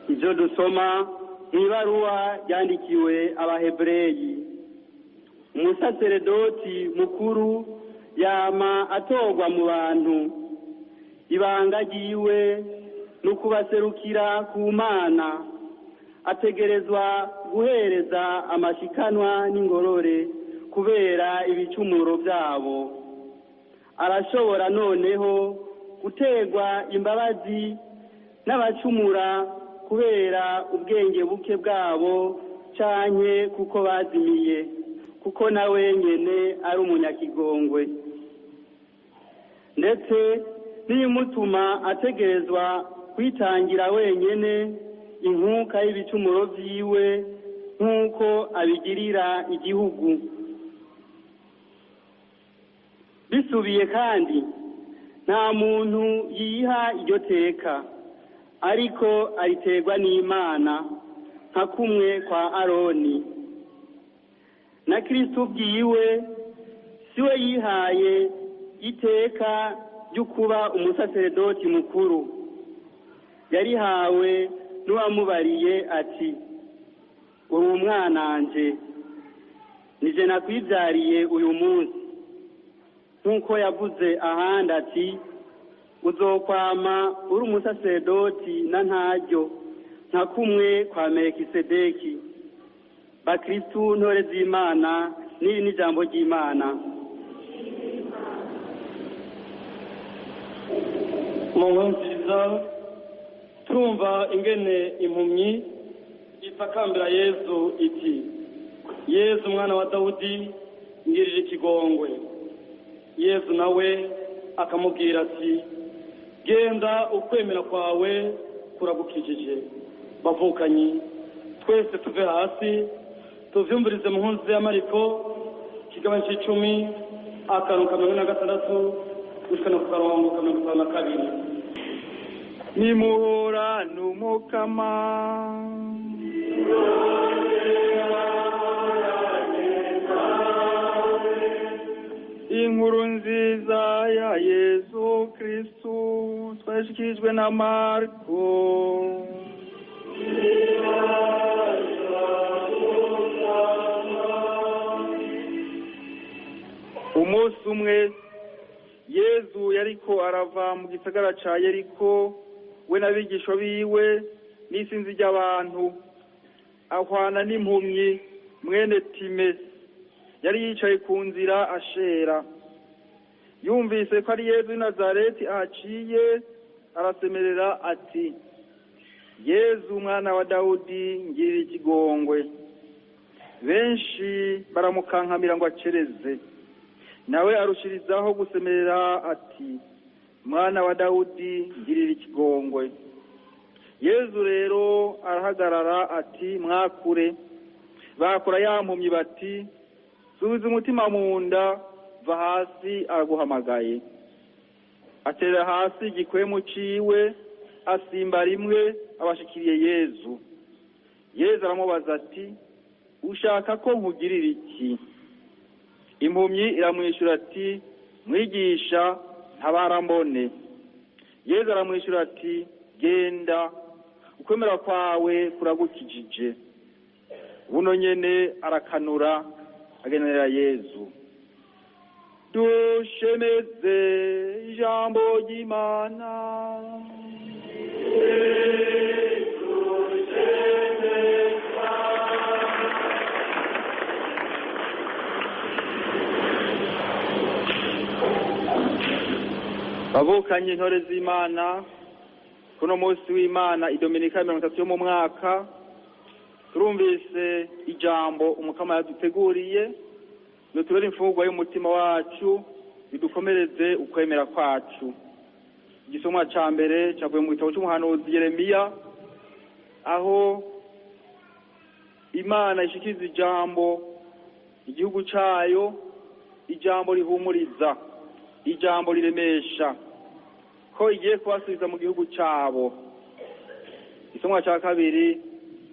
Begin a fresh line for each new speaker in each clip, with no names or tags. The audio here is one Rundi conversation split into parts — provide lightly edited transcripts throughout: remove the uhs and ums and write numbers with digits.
ibyo dusoma mu ibaruwa yandikiwe abahebureyi. Umusaseredoti mukuru yama atorwa mu bantu, ibanga ryiwe no kubaserukira ku Mana, ategerezwa guhereza amashikanwa n'ingorore kubera ibicumuro byabo. Arashobora noneho gutegwa imbabazi n'abacumura kubera ubwenge buke bwabo canke kuko bazimiye, kuko nawe nyene ari umunyakigongwe. Ndetse n'imutuma ategerezwa kwitangira wenyene inkuka y'ibicumuro vyiwe nk'uko abigirira igihugu. Bisubiye kandi nta muntu yiha iryo teka, ariko ariterwa n'Imana nka kumwe kwa Aroni. Na Kristo ubwiwe siwe yihaye iteka ryo kuba umusaseredoti mukuru, yarihawe n'uwamubariye ati, uri umwananje, nije nakwibyariye uyu munsi. Nk'uko yavuze ahandi ati, uzokwama uri umusaseredoti na ntaryo nka kumwe kwa Melikisedeki. Bakristu ntore z'Imana, n'iri n'ijambo ry'Imana.
Mu nziza turumva ingene impumyi itakambira Yezu iti, Yezu mwana wa Dawudi ngirira ikigongwe. Yezu nawe akamubwira ati, genda ukwemera kwawe kuragukijije. Bavukanyi, twese tuve hasi tuvyumvirize mu nkunzi ya Mariko kigabane c'icumi akantu ka 46 gushikana ku karongo ka 52.
Nimuhora n'umukama, inkuru nziza ya Yesu Kristu twashikijwe na Marko. Umunsi umwe Yezu yariko arava mu gisagara ca Yeriko, we n'abigisha biwe n'isinzi ry'abantu, ahwana n'impumyi mwene Time yari yicaye ku nzira ashera. Yumvise ko ari Yezu w'i Nazareti ahaciye, arasemerera ati, Yezu mwana wa Dawudi ngirira ikigongwe. Benshi baramukankamira ngo acereze, nawe arushirizaho gusemerera ati, mwana wa Dawudi ngirira ikigongwe. Yezu rero arahagarara ati, mwakure. Bakora yampumyi bati, subiza umutima mu nda, va hasi araguhamagaye. Aterera hasi igikwemu ciwe, asimba rimwe abashikiriye Yezu. Yezu aramubaza ati, ushaka ko nkugirira iki? Impumyi iramwishura ati, mwigisha ntabara mbone. Yezu aramwishura ati, genda ukwemera kwawe kuragukijije. Buno nyene arakanura agenera Yezu. Dushemeze ijambo ry'Imana. Bavukanye intore z'Imana, kuno munsi w'Imana idominika 30 yo mu mwaka, turumvise ijambo umukama yaduteguriye, nutubere imfungurwa y'umutima wacu, bidukomereze ukwemera kwacu. Igisomwa ca mbere cavuye mu gitabo c'umuhanuzi Yeremiya, aho Imana ishikiriza ijambo igihugu cayo, ijambo rihumuriza, ijambo riremesha ko igiye kubasubiza mu gihugu cabo. Igisomwa ca kabiri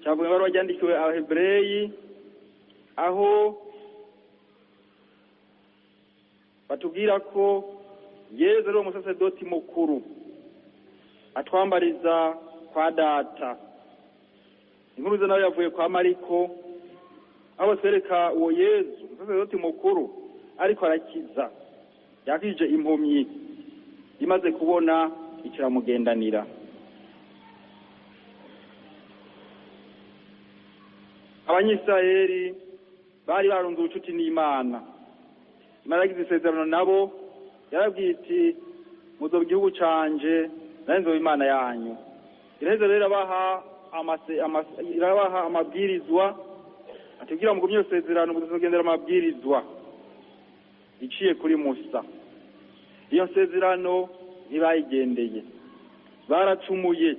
cavuye mu baruwa yandikiwe abahebureyi, aho batubwira ko Yezu ari umusaseredoti mukuru atwambariza kwa Data, inkuru ze nawe yavuye kwa Mariko aho twereka uwo Yezu umusaseredoti mukuru ariko arakiza, yakije impumyi imaze kubona ikiramugendanira. Abanyisirayeli bari barunze ubucuti n'Imana. Imana yagize isezerano nabo, yarabwiye iti muzoba igihugu canje nari nzoba Imana yanyu. Iraheza rero irabaha amabwirizwa ati kugira mugumye iyo sezerano muzogendera amabwirizwa iciye kuri Musa. Iyo sezerano ntibayigendeye, baracumuye,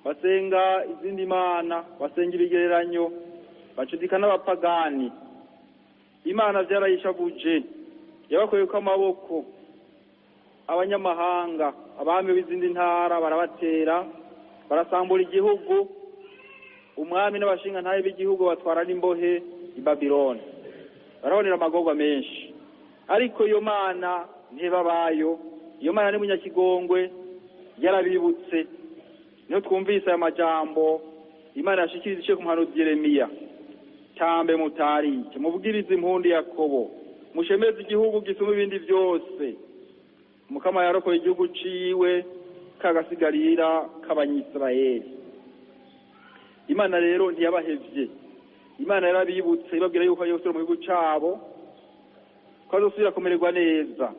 basenga izindi mana, basenga ibigereranyo, bacudika n'abapagani. Imana vyarayishavuje, yabakoyeko amaboko. Abanyamahanga, abami b'izindi ntara barabatera, barasambura igihugu. Umwami n'abashinga ntahe b'igihugu batwara n'imbohe i Babiloni, barabonera amagorwa menshi. Ariko iyo Mana ntibabayo, iyo Mana ni munyakigongwe, yarabibutse. Niho twumvise aya majambo Imana yashikiriza iciye ku muhanuzi Yeremiya: tambe mutarike, muvugirize impundu Yakobo, mushemeze igihugu gisumba ibindi byose. Mukama yarokoye igihugu ciwe kagasigarira k'Abanyisirayeli. Imana rero ntiyabahevye, Imana yarabibutse ibabwira yuko yose mu gihugu cabo ko azosubira kumererwa neza.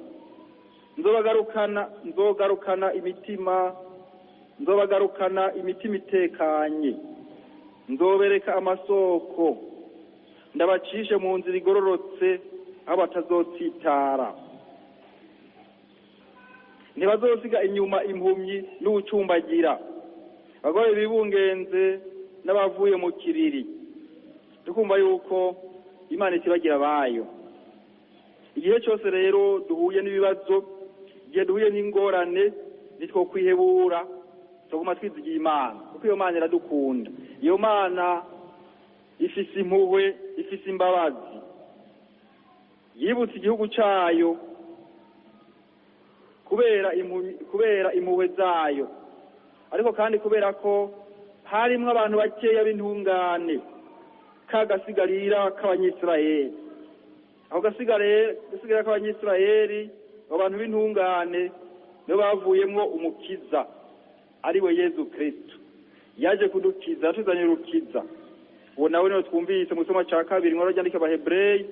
Nzogarukana imitima itekanye, nzobereka amasoko, ndabacishe mu nzira igororotse aho batazotsitara. Ntibazosiga inyuma impumyi n'ubucumbagira, abagore bibungenze n'abavuye mu kiriri. Tukumva yuko Imana itibagira bayo. Igihe cyose rero duhuye n'ibibazo, igihe duhuye n'ingorane, nitwo kwihebura, tuguma twizigiye Imana, kuko iyo Mana iradukunda. Iyo Mana ifise impuhwe, ifise imbabazi, yibutse igihugu cayo kubera impuhwe zayo, ariko kandi kubera ko harimwo abantu bakeya b'intungane, kagasigarira k'Abanyisirayeli. Aho gasigarira k'Abanyisirayeli, abo bantu b'intungane nibo bavuyemwo umukiza, ari we Yezu Kristo. Yaje kudukiza, yatuzanira urukiza. Uwo nawe niho twumvise mu gisoma ca 2 nkuru ryandika Abahebreyi,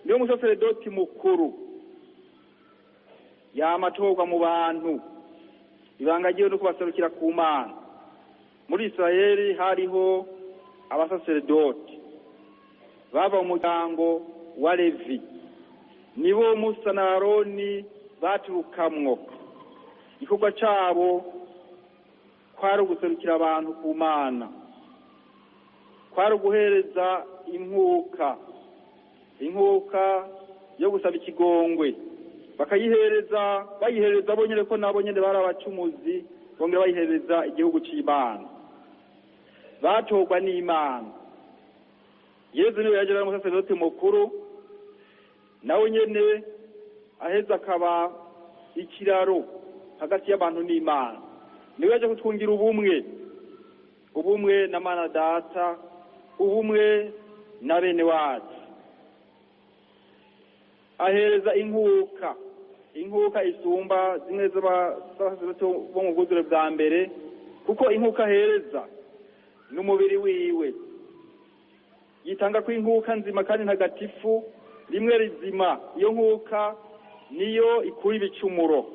niyo musaseredoti mukuru yamatorwa mu bantu, ibanga ryiwe no kubaserukira ku Mana. Muri Isirayeli hariho abasaseredoti bava mu muryango wa Levi, nibo Musa na Aroni baturukamwo. Igikorwa cabo kwari uguserukira abantu ku Mana, kwari uguhereza inkuka yo gusaba ikigongwe, bayihereza bonyene ko nabo nyene bari abacumuzi, bongera bayihereza igihugu c'Imana. Batorwa n'Imana. Yezu niwe yaje ari umusaseredoti mukuru, nawe nyene aheza akaba ikiraro hagati y'abantu n'Imana. Niwe yaje kutwungira ubumwe na Mana Data, ubumwe na bene wacu. Ahereza inkuka isumba zimwe z'abasaseredoti bo mu bwuzure bwa mbere, kuko inkuka ahereza n'umubiri wiwe. Yitanga ko inkuka nzima kandi ntagatifu, rimwe rizima. Iyo nkuka niyo ikura ibicumuro.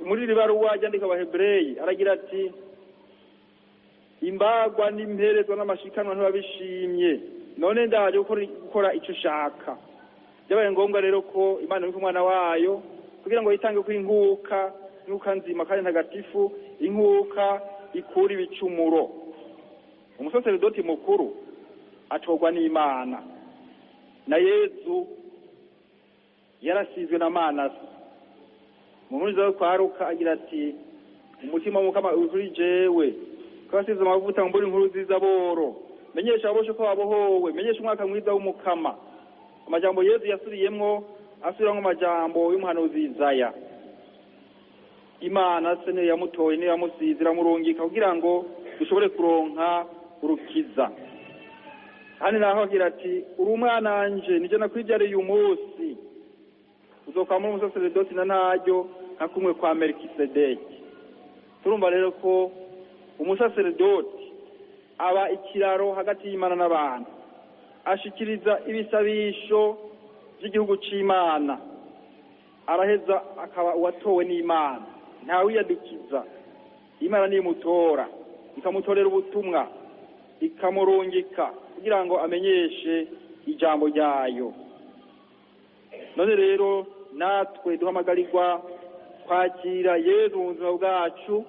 Muri ribaruwa ryandika Abahebreyi aragira ati: imbagwa n'imperezwa n'amashikanwa ntibabishimye, none ndaje gukora ico ushaka. Byabaye ngombwa rero ko Imana iri ku mwana wayo kugira ngo yitange ko inkuka nzima kandi ntagatifu, inkuka ikura ibicumuro. Umusaseredoti mukuru atorwa n'Imana, na Yezu yarasizwe na Mana. Mu nkuru zo kwaruka agira ati: umutima w'Umukama uri kuri jewe, ko yasize amavuta mburi inkuru ziza boro, menyesha aboshe ko babohowe, menyesha umwaka mwiza w'Umukama. Amajambo Yezu yasubiyemwo asubiramwo amajambo y'umuhanuzi Isaya. Imana se niyo yamutoye, niyo yamusize, iramurungika kugira ngo dushobore kuronka urukiza. Hani naho agira ati uri umwana wanje nije nakwibyariye uyu munsi uzokwama umusaseredoti na ntaryo nka kumwe kwa Melikisedeki. Turumva rero ko umusaseredoti aba ikiraro hagati y'Imana n'abantu, ashikiriza ibisabisho by'igihugu c'Imana, araheza akaba uwatowe n'Imana, ntawiyadukiza. Imana niyo mutora, ikamutorera ubutumwa, ikamurungika kugira ngo amenyeshe ijambo ryayo. None rero natwe duhamagarirwa kwakira Yezu mu buzima bwacu.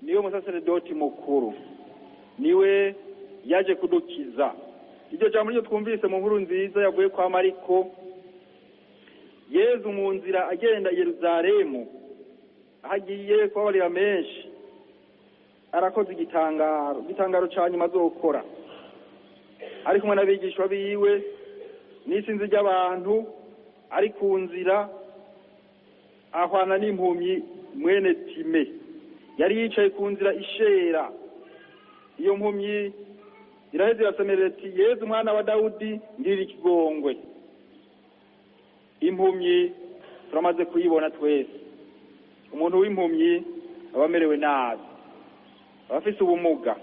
Niwe musaseredoti mukuru, niwe yaje kudukiza. Iryo jambo ryo twumvise mu nkuru nziza yavuye kwa Mariko. Yezu mu nzira agenda i Yerusalemu ahagiye kubabarira menshi, arakoze igitangaro ca nyuma azokora, ari kumwe n'abigishwa biwe n'isinzi ry'abantu. Ari ku nzira ahwana n'impumyi mwene Time, yari yicaye ku nzira ishera. Iyo mpumyi iraheze irasemerera iti Yezu mwana wa Dawudi ngirira ikigongwe. Impumyi turamaze kuyibona twese. Umuntu w'impumyi aba amerewe nabi, aba afise ubumuga.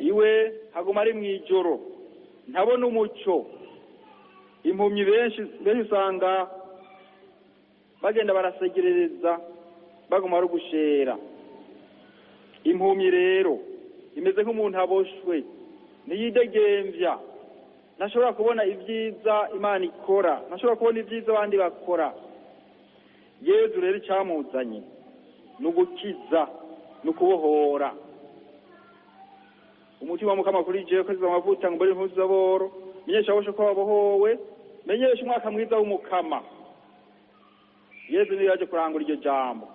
Iwe haguma ari mw'ijoro, ntabona umuco. Impumyi benshi usanga bagenda barasegerereza baguma ari gushera. Impumyi rero imeze nk'umuntu aboshwe, ntiyidegemvya, ntashobora kubona ibyiza Imana ikora, ntashobora kubona ibyiza abandi bakora. Yezu rero icyamuzanye ni ugukiza, ni ukubohora. Umutima mukama kuri jewe koziza amavuta ngo mbere impuzu z'aboro, menyesha aboshe ko babohowe, menyesha umwaka mwiza w'umukama. Yezu niyo yaje kurangura iryo jambo.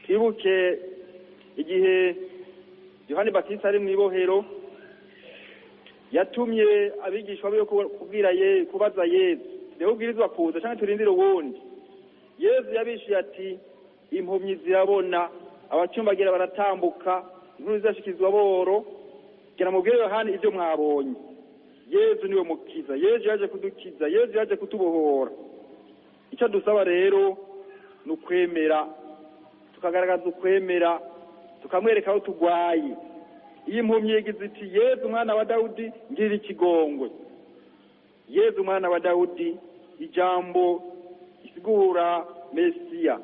Twibuke igihe Yohani Batista ari mw'ibohero, yatumye abigishwa biwe kubaza Yezu, rero ubwirizwa kuza canke turindire uwundi. Yezu yabishuye ati impumyi zirabona, abacumbagira baratambuka, inkuru zashikizwa boro, kera mubwire Yohani ibyo mwabonye. Yezu niwe mukiza, Yezu yaje kudukiza, Yezu yaje kutubohora. Icyo dusaba rero ni ukwemera, tukagaragaza ukwemera, tukamwereka aho tugwaye. Iyi impumyi yagize iti Yezu mwana wa Dawudi ngirira ikigongwe. Yezu mwana wa Dawudi, ijambo isigura Mesiya.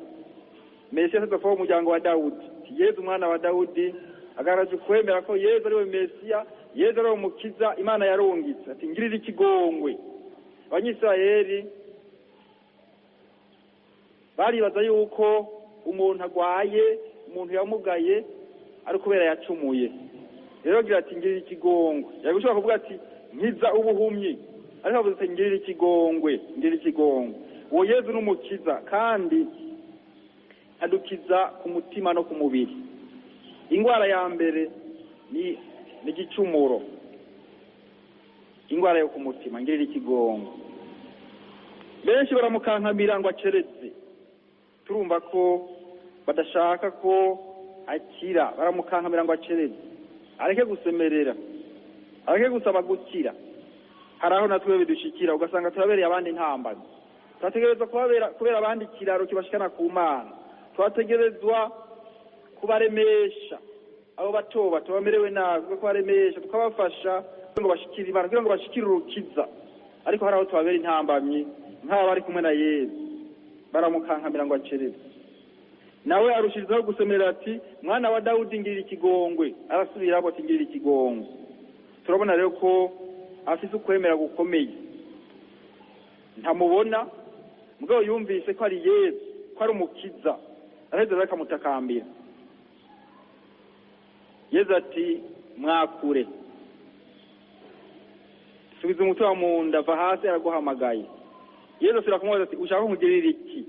Mesiya aza kuva mu muryango wa Dawudi. Yezu mwana wa Dawudi agaragaza ukwemera ko Yezu ari we Mesiya, Yezu ari we mukiza Imana yarungitse. Ati ngirira ikigongwe. Abanyisirayeli baribaza yuko umuntu agwaye, umuntu yamugaye ari kubera yacumuye. Rero agira ati ngirira ikigongwe. Yagushobora kuvuga ati nkiza ubuhumyi, ariko avuze ati ngirira ikigongwe, ngirira ikigongwe. Uwo Yezu n'umukiza kandi adukiza ku mutima no ku mubiri. Ingwara ya mbere ni igicumuro, ingwara yo ku mutima, ngirira ikigongwe. Benshi baramukankamira ngo aceretse, turumva ko badashaka ko akira, baramukankamira ngo aceretse, areke gusemerera, areke gusaba gukira. Hari aho natwe bidushikira ugasanga turabereye abandi intambara. Twategerezwa kubera abandi kiraro kibashikana ku Mana. Twategerezwa kubaremesha abo bato bamerewe nabi, kubaremesha tukabafasha ngo bashikire Imana, kugira ngo bashikire urukiza. Ariko hari aho twabera intambamyi nk'aba bari kumwe na Yezu, baramukankamira ngo acereze. Nawe arushirizaho gusemerera ati mwana wa Dawudi ngirira ikigongwe, arasubira abo ati ngirira ikigongwe. Turabona rero ko afise ukwemera gukomeye. Ntamubona mugabo yumvise ko ari Yezu, ko ari umukiza, araheza bakamutakambira. Yezu ati mwakure, subiza umutima mu nda, va hasi, araguhamagaye. Yezu asubira kumubaza ati ushaka kungirira iki?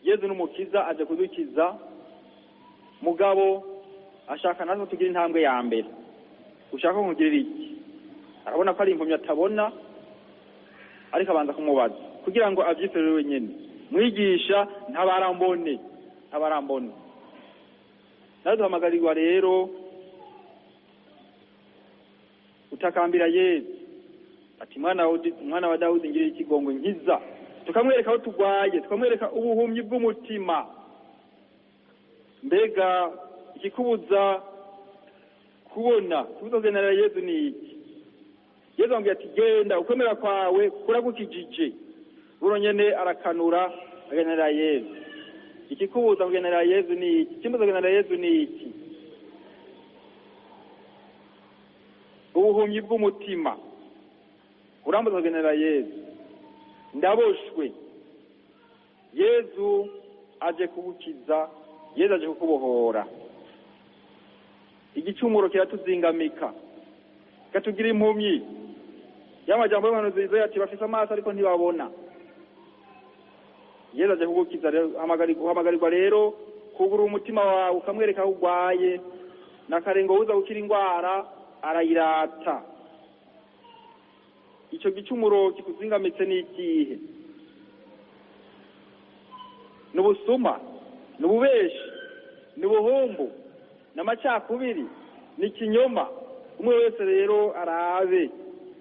Yezu n'umukiza aje kudukiza, mugabo ashaka natwe tugira intambwe ya mbere. Ushaka kungirira iki? Arabona ko ari impumyi atabona, ariko abanza kumubaza kugira ngo avyiserere wenyene. Mwigisha, ntabarambone. Yezu ati ngirira ikigongwe. Yezu n'umukiza aje kudukiza, mugabo ashaka natwe tugira intambwe ya mbere. Ushaka kungirira iki? Arabona ko ari impumyi atabona, ariko abanza kumubaza kugira ngo avyiserere wenyene. Mwigisha, ntabarambone. Yezu ati ngirira ikigongwe. Yezu n'umukiza aje kudukiza, mugabo ashaka natwe tugira intambwe ya mbere. Ushaka kungirira iki? Arabona ko ari impumyi atabona, ariko abanza kumubaza kugira ngo avyiserere wenyene. Mwigisha, ntabarambone. nawe duhamagarirwa rero utakambira Yesu ati mwana wa Dawudi ngirira ikigongwe nkiza, tukamwereka aho tugwaye, tukamwereka ubuhumyi bw'umutima. Mbega ikikubuza kubona kuzogenera Yesu ni iki? Yesu ambwiye ati genda, ukwemera kwawe kuragukijije. Buro nyene arakanura agenera Yesu. Ikikubuza kugenera Yesu ni iki? Ikimbuza kugenera Yesu ni iki? Ubuhumyi bw'umutima. Urambuza kugenera Yesu. Ndaboshwe. Yesu aje kugukiza, Yesu aje kukubohora. Igicumuro kiratuzingamika, katugira impumyi. Y'amajambo y'umuhanuzi Yesaya ati bafise amaso ariko ntibabona. Yesu aje kugukiza rero, hamagarirwa rero kugura umutima wawe ukamwereka aho ugwaye, n'akarengo uza gukira ingwara arayirata. Ico gicumuro kikuzingamitse ni ikihe? N'ubusuma, n'ububeshi, n'ubuhumbu, n'amacakubiri, n'ikinyoma. Umwe wese rero arabe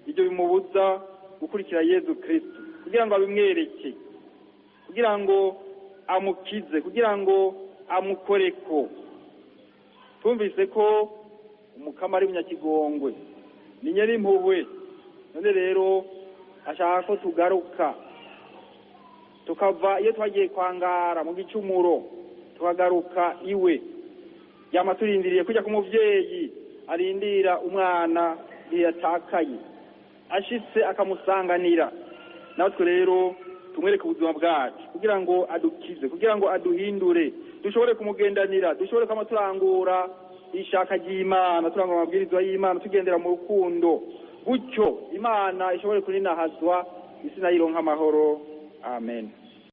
ibyo bimubuza gukurikira Yesu Kristo, kugira ngo abimwereke, kugira ngo amukize, kugira ngo amukoreko. Twumvise ko umukama ari munyakigongwe, ni nyeri impuhwe. None rero ashaka ko tugaruka, tukava iyo twagiye kwangara mu gicumuro, tukagaruka iwe. Yama turindiriye kujya ku muvyeyi arindira umwana yatakaye, ashitse akamusanganira. Natwe rero tumwereke ubuzima bwacu kugira ngo adukize, kugira ngo aduhindure, dushobore kumugendanira, dushobore kama turangura ishaka ry'Imana, turangura amabwirizwa y'Imana, tugendera mu rukundo, gutyo Imana ishobore kuninahazwa, isi nayo ironka amahoro. Amen.